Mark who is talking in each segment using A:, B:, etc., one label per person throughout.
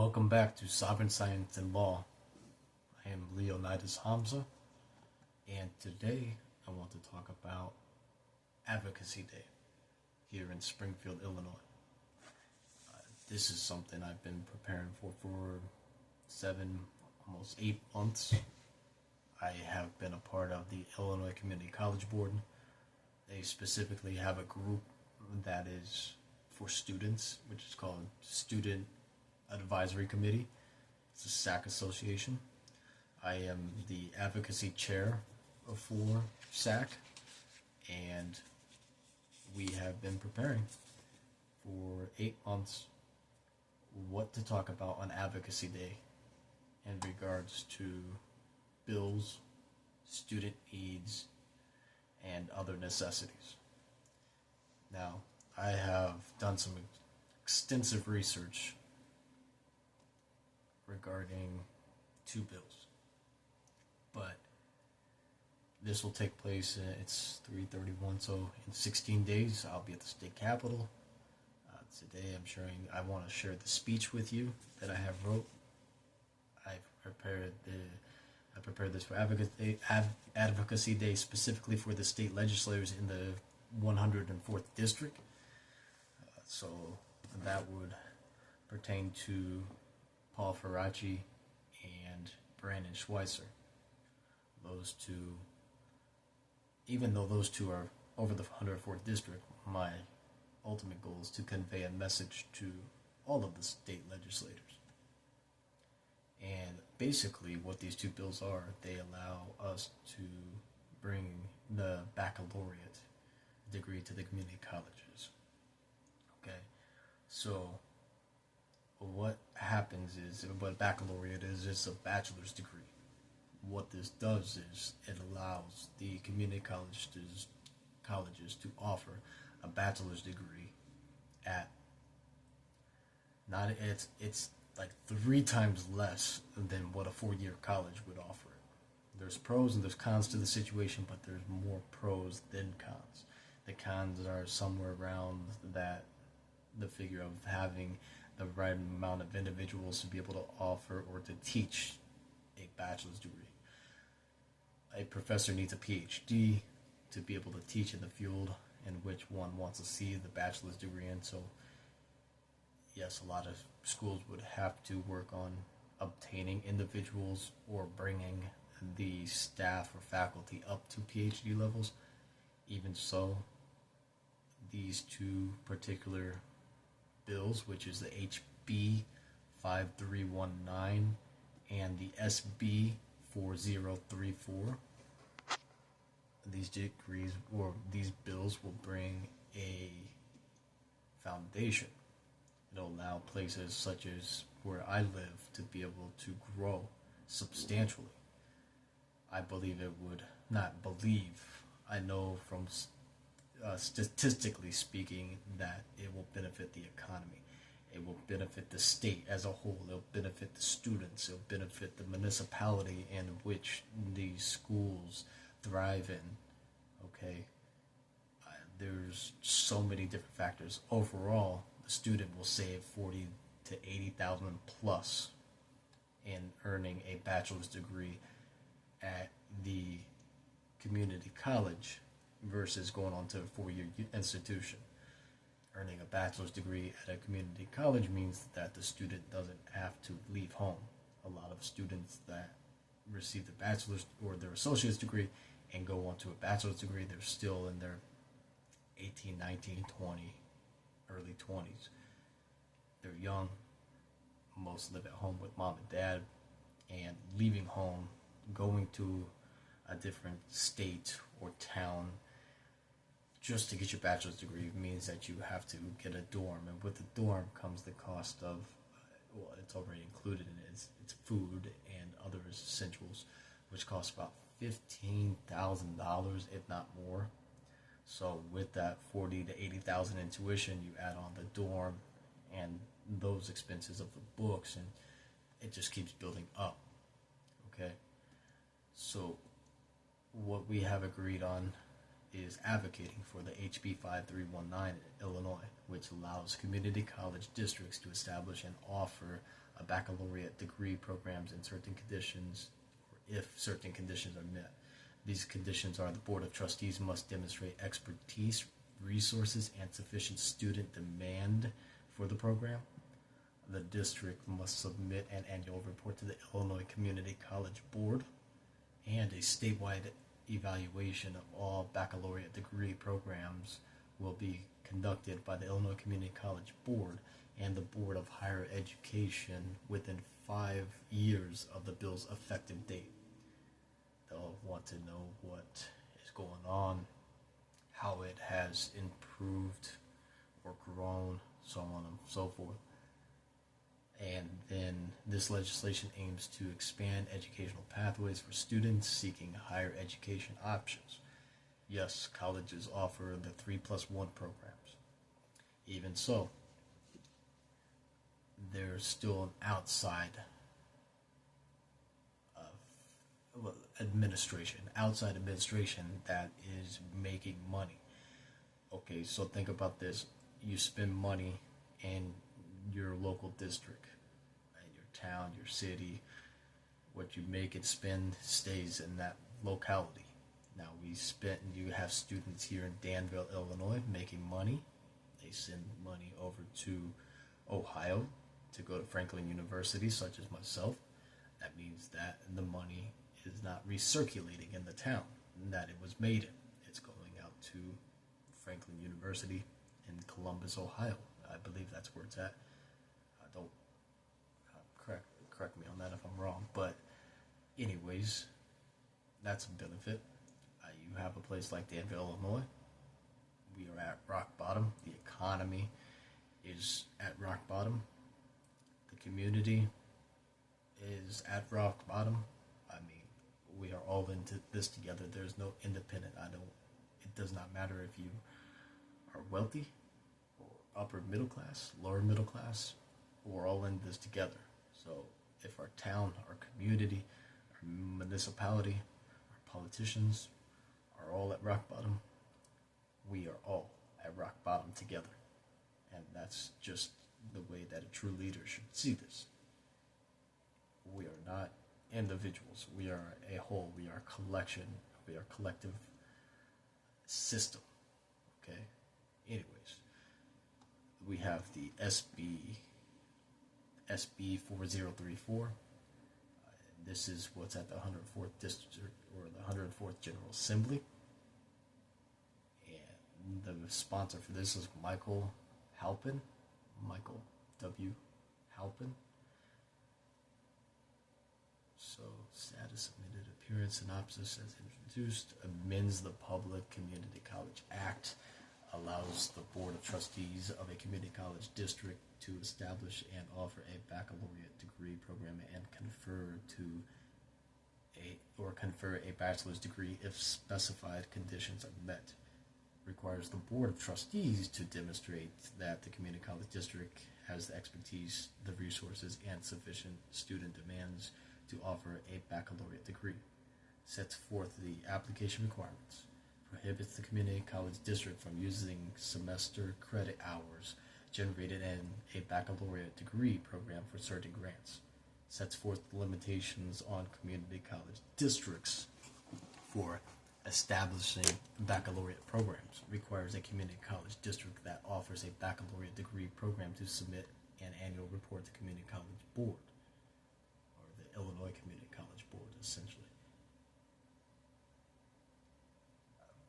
A: Welcome back to Sovereign Science and Law. I am Leonidas Hamza, and today I want to talk about Advocacy Day here in Springfield, Illinois. This is something I've been preparing for 7, almost 8 months. I have been a part of the Illinois Community College Board. They specifically have a group that is for students, which is called Student Advisory Committee. It's a SAC association. I am the advocacy chair for SAC, and we have been preparing for 8 months what to talk about on Advocacy Day in regards to bills, student needs, and other necessities. Now, I have done some extensive research regarding 2 bills, but this will take place, it's 3/31, so in 16 days I'll be at the state capitol. Today I want to share the speech with you that I have wrote. I prepared this for Advocacy Day specifically for the state legislators in the 104th district. So that would pertain to Paul Faraci and Brandon Schweitzer. Those two, even though those two are over the 104th district, my ultimate goal is to convey a message to all of the state legislators. And basically what these 2 bills are, they allow us to bring the baccalaureate degree to the community colleges. Okay, so what happens is, what baccalaureate is, it's a bachelor's degree. What this does is it allows the community colleges to offer a bachelor's degree at it's like 3 times less than what a 4-year college would offer it. There's pros and there's cons to the situation, but there's more pros than cons. The cons are somewhere around that the figure of having the right amount of individuals to be able to offer or to teach a bachelor's degree. A professor needs a PhD to be able to teach in the field in which one wants to see the bachelor's degree in. So yes, a lot of schools would have to work on obtaining individuals or bringing the staff or faculty up to PhD levels. Even so, these 2 particular bills, which is the HB 5319 and the SB 4034, these degrees or these bills will bring a foundation. It'll allow places such as where I live to be able to grow substantially. I believe it would, not believe, I know from statistically speaking that it will benefit the economy. It will benefit the state as a whole. It'll benefit the students. It'll benefit the municipality in which these schools thrive in. Okay, there's so many different factors. Overall, the student will save $40,000 to $80,000 plus in earning a bachelor's degree at the community college versus going on to a 4-year institution. Earning a bachelor's degree at a community college means that the student doesn't have to leave home. A lot of students that receive the bachelor's or their associate's degree and go on to a bachelor's degree, they're still in their 18, 19, 20, early 20s. They're young. Most live at home with mom and dad, and leaving home, going to a different state or town just to get your bachelor's degree means that you have to get a dorm, and with the dorm comes the cost of, well, it's already included in it, it's food and other essentials, which costs about $15,000, if not more. So with that $40,000 to $80,000 in tuition, you add on the dorm and those expenses of the books, and it just keeps building up. Okay, so what we have agreed on is advocating for the HB 5319 in Illinois, which allows community college districts to establish and offer a baccalaureate degree programs in certain conditions, or if certain conditions are met. These conditions are: the Board of Trustees must demonstrate expertise, resources, and sufficient student demand for the program. The district must submit an annual report to the Illinois Community College Board, and a statewide evaluation of all baccalaureate degree programs will be conducted by the Illinois Community College Board and the Board of Higher Education within 5 years of the bill's effective date. They'll want to know what is going on, how it has improved or grown, so on and so forth. And then this legislation aims to expand educational pathways for students seeking higher education options. Yes, colleges offer the 3+1 programs. Even so, there's still an outside outside administration that is making money. Okay, so think about this. You spend money in your local district, your town, your city. What you make and spend stays in that locality. Now you have students here in Danville, Illinois making money. They send money over to Ohio to go to Franklin University, such as myself. That means that the money is not recirculating in the town that it was made in. It's going out to Franklin University in Columbus, Ohio. I believe that's where it's at. Don't correct me on that if I'm wrong. But anyways, that's a benefit. You have a place like Danville, Illinois. We are at rock bottom. The economy is at rock bottom. The community is at rock bottom. I mean, we are all into this together. There's no independent. It does not matter if you are wealthy or upper middle class, lower middle class. We're all in this together. So if our town, our community, our municipality, our politicians are all at rock bottom, we are all at rock bottom together. And that's just the way that a true leader should see this. We are not individuals. We are a whole. We are a collection. We are a collective system. Okay? Anyways, we have the SB 4034. This is what's at the 104th District or the 104th General Assembly. And the sponsor for this is Michael W. Halpin. So, status submitted appearance synopsis as introduced, amends the Public Community College Act, allows the Board of Trustees of a community college district to establish and offer a baccalaureate degree program and confer a bachelor's degree if specified conditions are met. Requires the Board of Trustees to demonstrate that the community college district has the expertise, the resources, and sufficient student demands to offer a baccalaureate degree. Sets forth the application requirements. Prohibits the community college district from using semester credit hours generated in a baccalaureate degree program for certain grants. Sets forth the limitations on community college districts for establishing baccalaureate programs. Requires a community college district that offers a baccalaureate degree program to submit an annual report to Community College Board, or the Illinois Community College Board, essentially.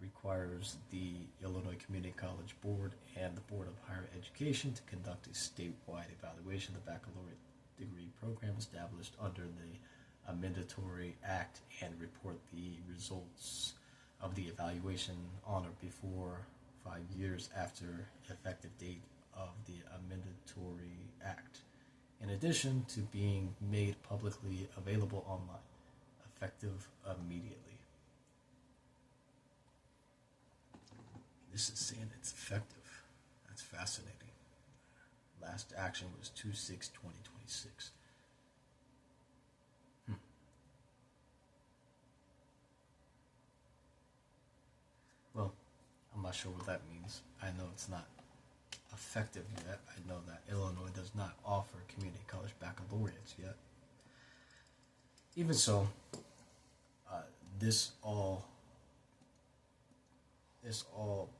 A: Requires the Illinois Community College Board and the Board of Higher Education to conduct a statewide evaluation of the baccalaureate degree program established under the Amendatory Act and report the results of the evaluation on or before 5 years after effective date of the Amendatory Act, in addition to being made publicly available online, effective immediately. This is saying it's effective. That's fascinating. Last action was 2/6/2026. Well, I'm not sure what that means. I know it's not effective yet. I know that Illinois does not offer community college baccalaureate Even so, this all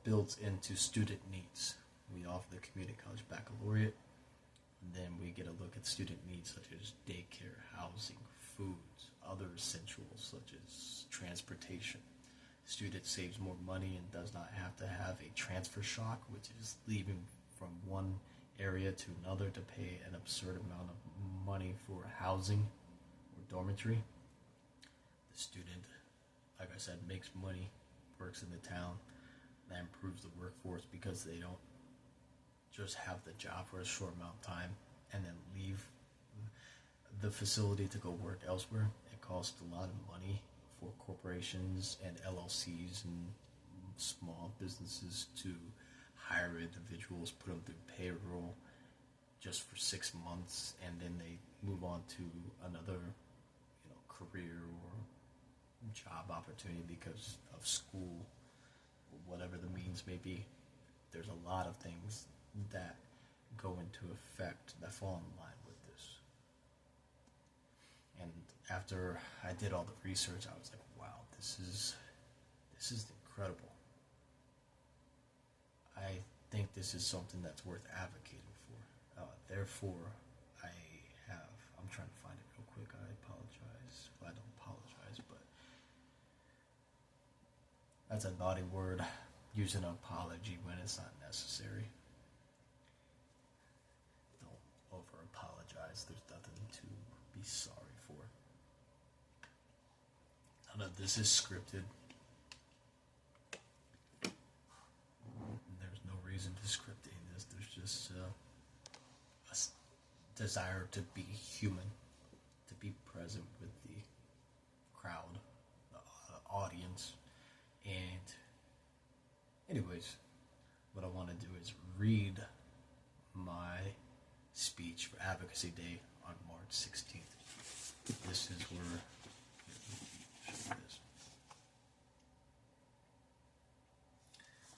A: builds into student needs. We offer the community college baccalaureate, and then we get a look at student needs such as daycare, housing, foods, other essentials such as transportation. Student saves more money and does not have to have a transfer shock, which is leaving from one area to another to pay an absurd amount of money for housing or dormitory. The student, like I said, makes money, works in the town. That improves the workforce because they don't just have the job for a short amount of time and then leave the facility to go work elsewhere. It costs a lot of money for corporations and LLCs and small businesses to hire individuals, put them through payroll just for 6 months, and then they move on to another, career or job opportunity because of school, or whatever the means may be. There's a lot of things that go into effect that fall in line with this. And after I did all the research, I was like, wow, this is incredible. I think this is something that's worth advocating for. Therefore, I'm trying to find it real quick. I apologize if I don't apologize, but that's a naughty word, using an apology when it's not necessary. Don't over apologize. There's nothing to be sorry for. None of this is scripted. There's no reason to script any of this. There's just a desire to be human, to be present with the crowd, the audience. And anyways, what I want to do is read my speech for Advocacy Day on March 16th. This is where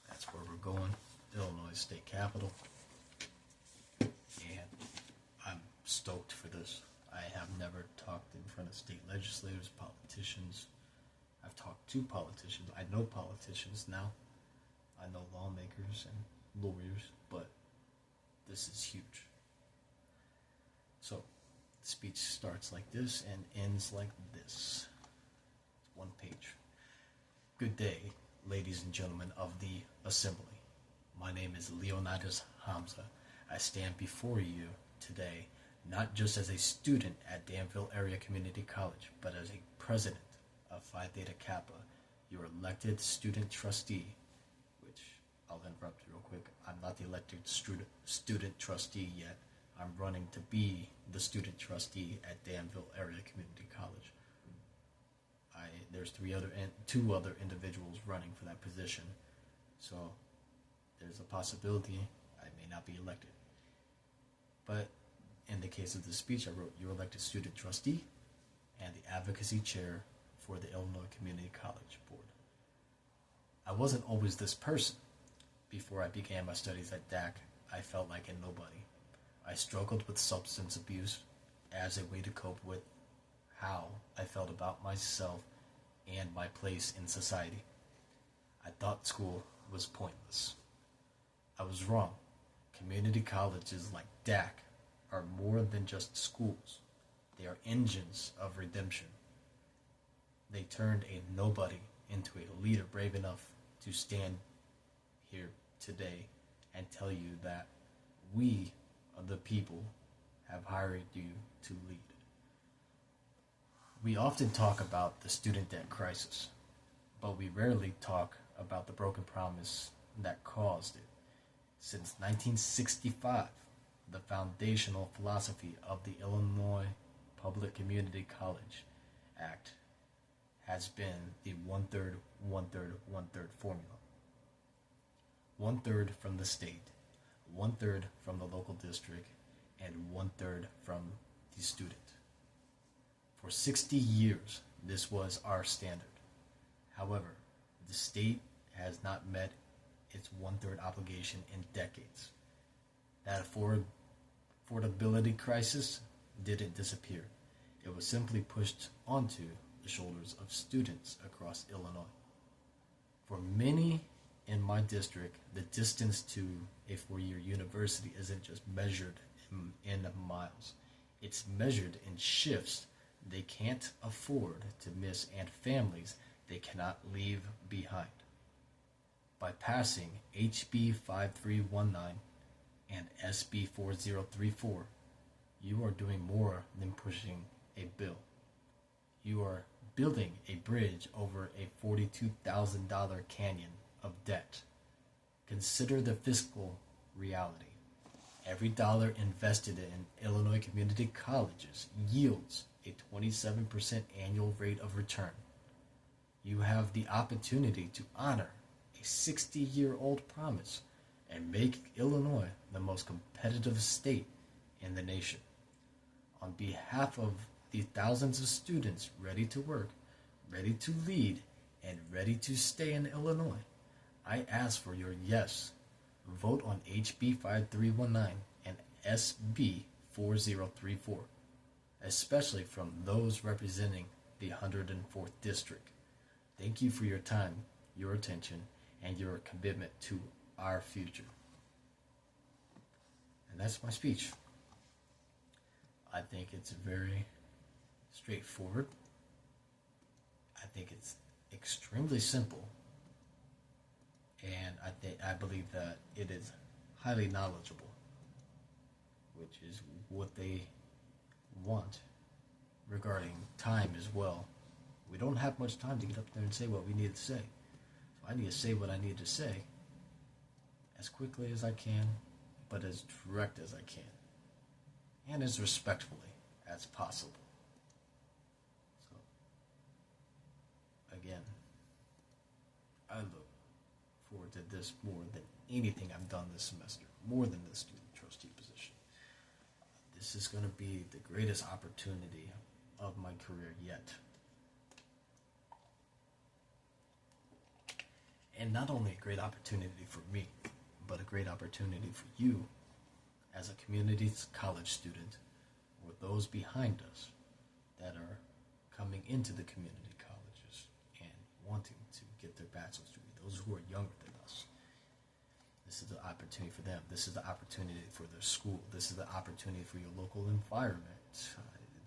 A: that's where we're going, Illinois State Capitol. And I'm stoked for this. I have never talked in front of state legislators, politicians. I've talked to politicians. I know politicians now. I know lawmakers and lawyers, but this is huge. So, the speech starts like this and ends like this. It's one page. Good day, ladies and gentlemen of the Assembly. My name is Leonidas Hamza. I stand before you today not just as a student at Danville Area Community College, but as a president of Phi Theta Kappa, your elected student trustee, which I'll interrupt you real quick. I'm not the elected student trustee yet. I'm running to be the student trustee at Danville Area Community College. There's two other individuals running for that position, so there's a possibility I may not be elected. But in the case of the speech, I wrote, your elected student trustee and the advocacy chair for the Illinois Community College Board. I wasn't always this person. Before I began my studies at DACC, I felt like a nobody. I struggled with substance abuse as a way to cope with how I felt about myself and my place in society. I thought school was pointless. I was wrong. Community colleges like DACC are more than just schools. They are engines of redemption. They turned a nobody into a leader brave enough to stand here today and tell you that we, the people, have hired you to lead. We often talk about the student debt crisis, but we rarely talk about the broken promise that caused it. Since 1965, the foundational philosophy of the Illinois Public Community College Act has been the 1/3, 1/3, 1/3 formula. 1/3 from the state, 1/3 from the local district, and 1/3 from the student. For 60 years, this was our standard. However, the state has not met its 1/3 obligation in decades. That affordability crisis didn't disappear. It was simply pushed onto the shoulders of students across Illinois. For many in my district, the distance to a four-year university isn't just measured in miles. It's measured in shifts they can't afford to miss and families they cannot leave behind. By passing HB 5319 and SB 4034, you are doing more than pushing a bill. You are building a bridge over a $42,000 canyon of debt. Consider the fiscal reality. Every dollar invested in Illinois community colleges yields a 27% annual rate of return. You have the opportunity to honor a 60-year-old promise and make Illinois the most competitive state in the nation. On behalf of the thousands of students ready to work, ready to lead, and ready to stay in Illinois, I ask for your yes. Vote on HB 5319 and SB 4034, especially from those representing the 104th District. Thank you for your time, your attention, and your commitment to our future. And that's my speech. I think it's very straightforward. I think it's extremely simple. And I believe that it is highly knowledgeable, which is what they want regarding time as well. We don't have much time to get up there and say what we need to say. So I need to say what I need to say as quickly as I can, but as direct as I can, and as respectfully as possible. So, again, I look forward to this more than anything I've done this semester, more than the student trustee position. This is going to be the greatest opportunity of my career yet. And not only a great opportunity for me, but a great opportunity for you as a community college student, or those behind us that are coming into the community colleges and wanting to get their bachelor's degree, those who are younger than us. This is the opportunity for them. This is the opportunity for their school. This is the opportunity for your local environment,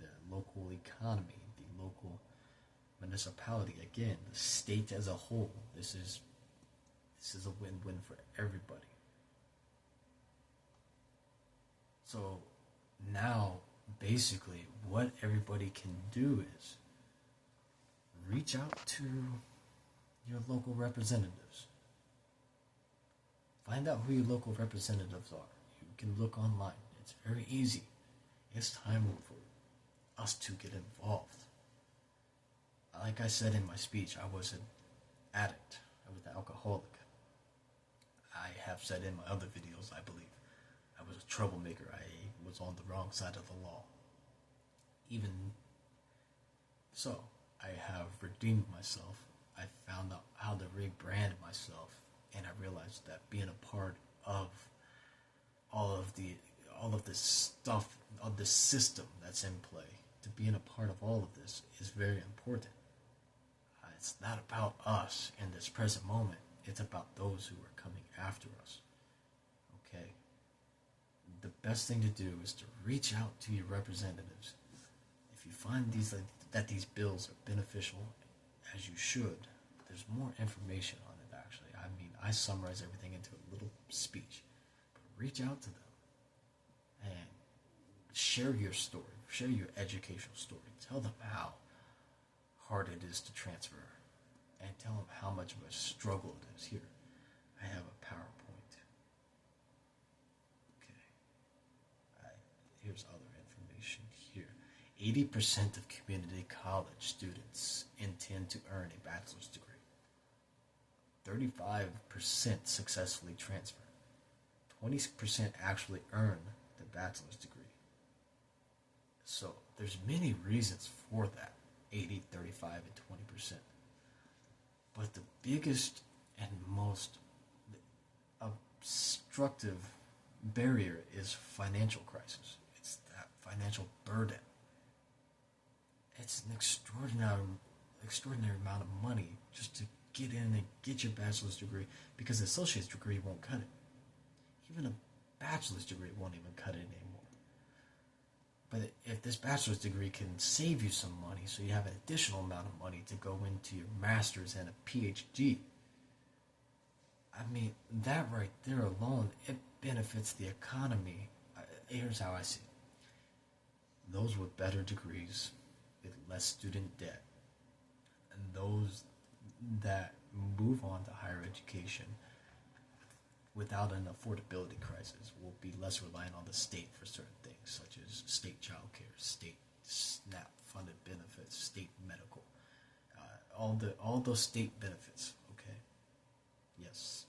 A: the local economy, the local municipality, again, the state as a whole. This is a win-win for everybody. So now, basically, what everybody can do is reach out to your local representatives. Find out who your local representatives are. You can look online. It's very easy. It's time for us to get involved. Like I said in my speech, I was an addict. I was an alcoholic. I have said in my other videos, I believe, I was a troublemaker. I was on the wrong side of the law. Even so, I have redeemed myself. I found out how to rebrand myself, and I realized that being a part of all of this stuff, of this system that's in play, to being a part of all of this is very important. It's not about us in this present moment. It's about those who are coming after us. Okay? The best thing to do is to reach out to your representatives. If you find that these bills are beneficial, as you should, there's more information on it, actually. I mean, I summarize everything into a little speech. But reach out to them and share your story. Share your educational story. Tell them how hard it is to transfer, and tell them how much of a struggle it is. Here, I have a PowerPoint. Okay. Here's other information here. 80% of community college students intend to earn a bachelor's degree. 35% successfully transfer. 20% actually earn the bachelor's degree. So there's many reasons for that. 80, 35, and 20%. But the biggest and most obstructive barrier is financial crisis. It's that financial burden. it's an extraordinary amount of money just to get in and get your bachelor's degree, because the associate's degree won't cut it. Even a bachelor's degree won't even cut it anymore. But if this bachelor's degree can save you some money, so you have an additional amount of money to go into your master's and a PhD, I mean, that right there alone, it benefits the economy. Here's how I see it. Those with better degrees, with less student debt, and those that move on to higher education without an affordability crisis will be less reliant on the state for certain things, such as state child care, state SNAP funded benefits, state medical, all those state benefits. Okay, yes,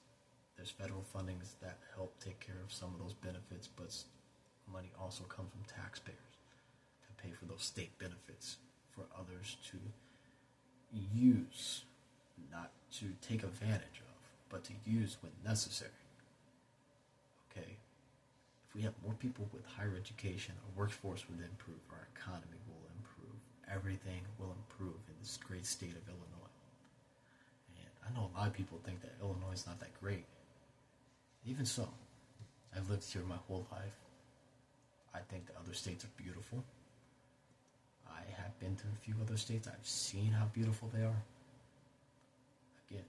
A: there's federal fundings that help take care of some of those benefits, but money also comes from taxpayers to pay for those state benefits for others to use, not to take advantage of, but to use when necessary. Okay, if we have more people with higher education, our workforce will improve, our economy will improve, everything will improve in this great state of Illinois. And I know a lot of people think that Illinois is not that great. Even so, I've lived here my whole life. I think the other states are beautiful. I have been to a few other states. I've seen how beautiful they are. Again,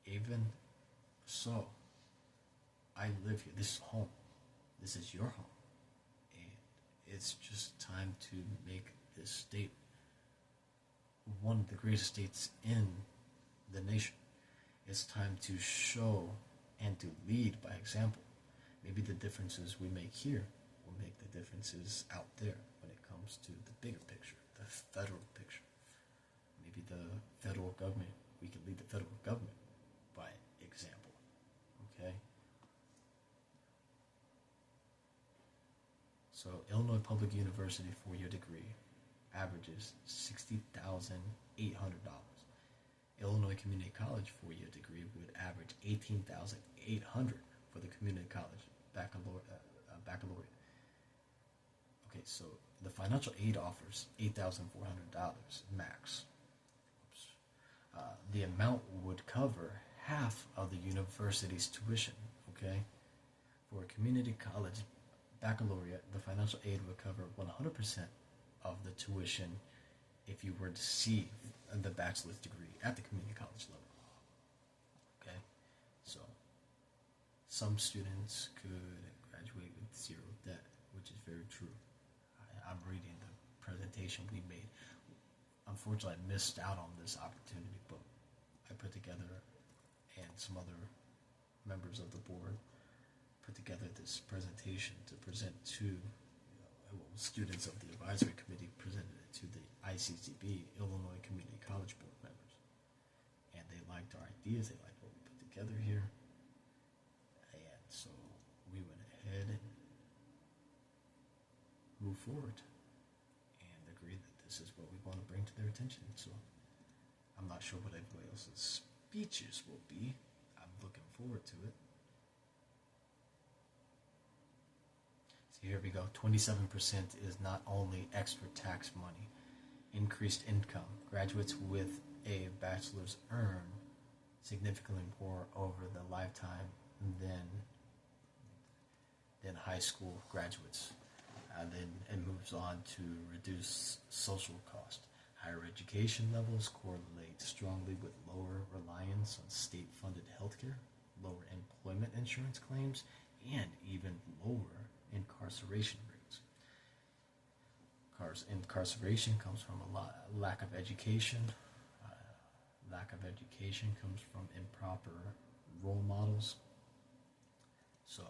A: even so, I live here. This is home. This is your home. And it's just time to make this state one of the greatest states in the nation. It's time to show and to lead by example. Maybe the differences we make here will make the differences out there when it comes to the bigger picture, the federal picture. Maybe the federal government, we can lead the federal government by example. Okay? So Illinois Public University 4-year degree averages $60,800. Illinois Community College 4-year degree would average $18,800 for the community college baccalaureate. Okay, so the financial aid offers $8,400 max. The amount would cover half of the university's tuition. Okay, for a community college baccalaureate, the financial aid would cover 100% of the tuition if you were to receive the bachelor's degree at the community college level. Okay, so some students could graduate with zero debt, which is very true. I'm reading the presentation we made. Unfortunately, I missed out on this opportunity, but I put together, and some other members of the board put together this presentation to present to students of the advisory committee, presented it to the ICCB, Illinois Community College Board members. And they liked our ideas, they liked what we put together here. And so we went ahead and moved forward and agreed that this is what we want to bring to their attention. So I'm not sure what everybody else's speeches will be. I'm looking forward to it. Here we go. 27% is not only extra tax money, increased income. Graduates with a bachelor's earn significantly more over the lifetime than high school graduates. Then it moves on to reduce social cost. Higher education levels correlate strongly with lower reliance on state-funded healthcare, lower employment insurance claims, and even lower incarceration rates. Incarceration comes from a lack of education. Lack of education comes from improper role models. So,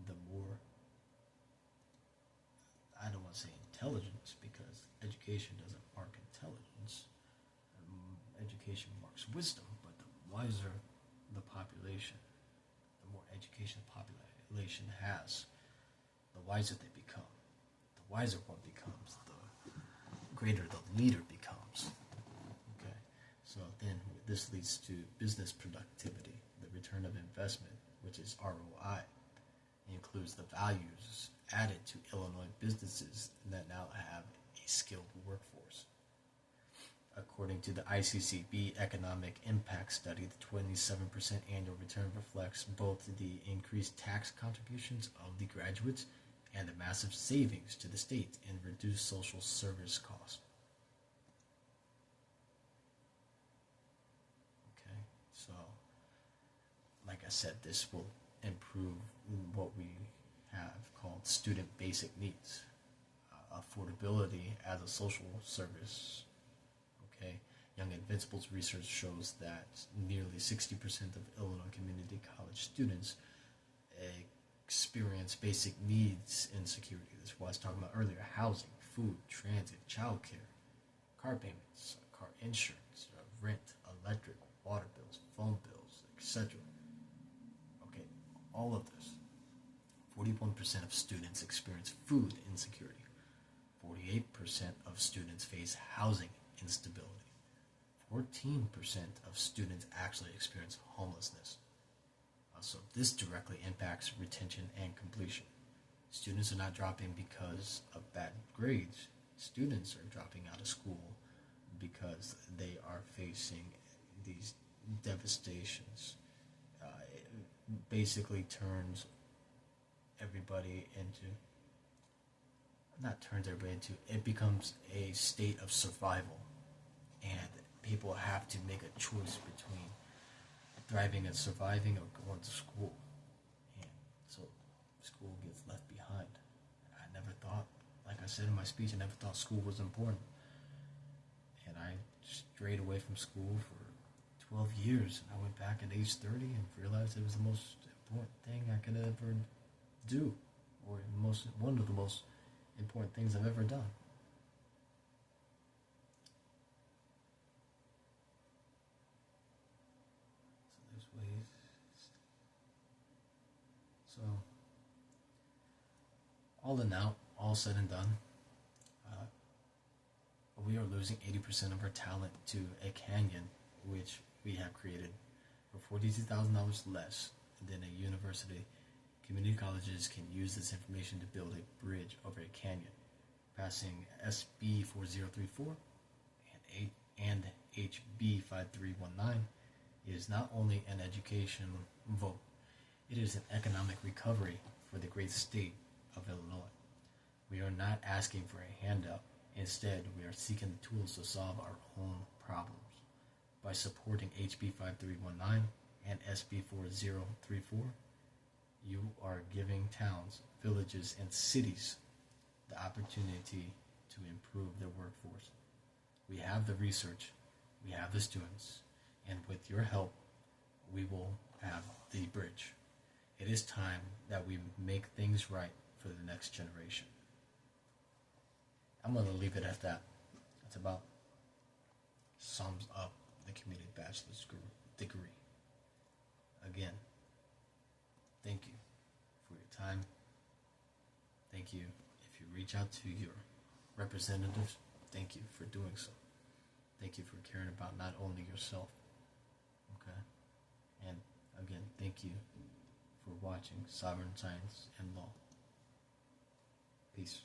A: the more, I don't want to say intelligence, because education doesn't mark intelligence. Education marks wisdom, but the wiser the population, the more education the population has, the wiser they become. The wiser one becomes, the greater the leader becomes. Okay, so then this leads to business productivity. The return of investment, which is ROI, includes the values added to Illinois businesses that now have a a skilled workforce. According to the ICCB Economic Impact Study, the 27% annual return reflects both the increased tax contributions of the graduates and the massive savings to the state in reduced social service costs. Okay, so like I said, this will improve what we have called student basic needs, affordability as a social service. Okay, Young Invincible's research shows that nearly 60% of Illinois community college students experience basic needs insecurity. This is what I was talking about earlier: housing, food, transit, childcare, car payments, car insurance, rent, electric, water bills, phone bills, etc. Okay, all of this. 41% of students experience food insecurity. 48% of students face housing instability. 14% of students actually experience homelessness. So this directly impacts retention and completion. Students are not dropping because of bad grades. Students are dropping out of school because they are facing these devastations. It basically turns everybody into, it becomes a state of survival. And people have to make a choice between thriving and surviving or going to school. And so school gets left behind. I never thought, like I said in my speech, I never thought school was important. And I strayed away from school for 12 years. And I went back at age 30 and realized it was the most important thing I could ever do, or one of the most important things I've ever done. So, all in all, all said and done, we are losing 80% of our talent to a canyon, which we have created for $42,000 less than a university. Community colleges can use this information to build a bridge over a canyon. Passing SB 4034 and HB 5319 is not only an education vote, it is an economic recovery for the great state of Illinois. We are not asking for a handout. Instead, we are seeking the tools to solve our own problems. By supporting HB 5319 and SB 4034, you are giving towns, villages, and cities the opportunity to improve their workforce. We have the research, we have the students, and with your help, we will have the bridge. It is time that we make things right for the next generation. I'm going to leave it at that. That's about sums up the community bachelor's degree. Again, thank you for your time. Thank you if you reach out to your representatives. Thank you for doing so. Thank you for caring about not only yourself. Okay? And again, thank you for watching Sovereign Science and Law. Peace.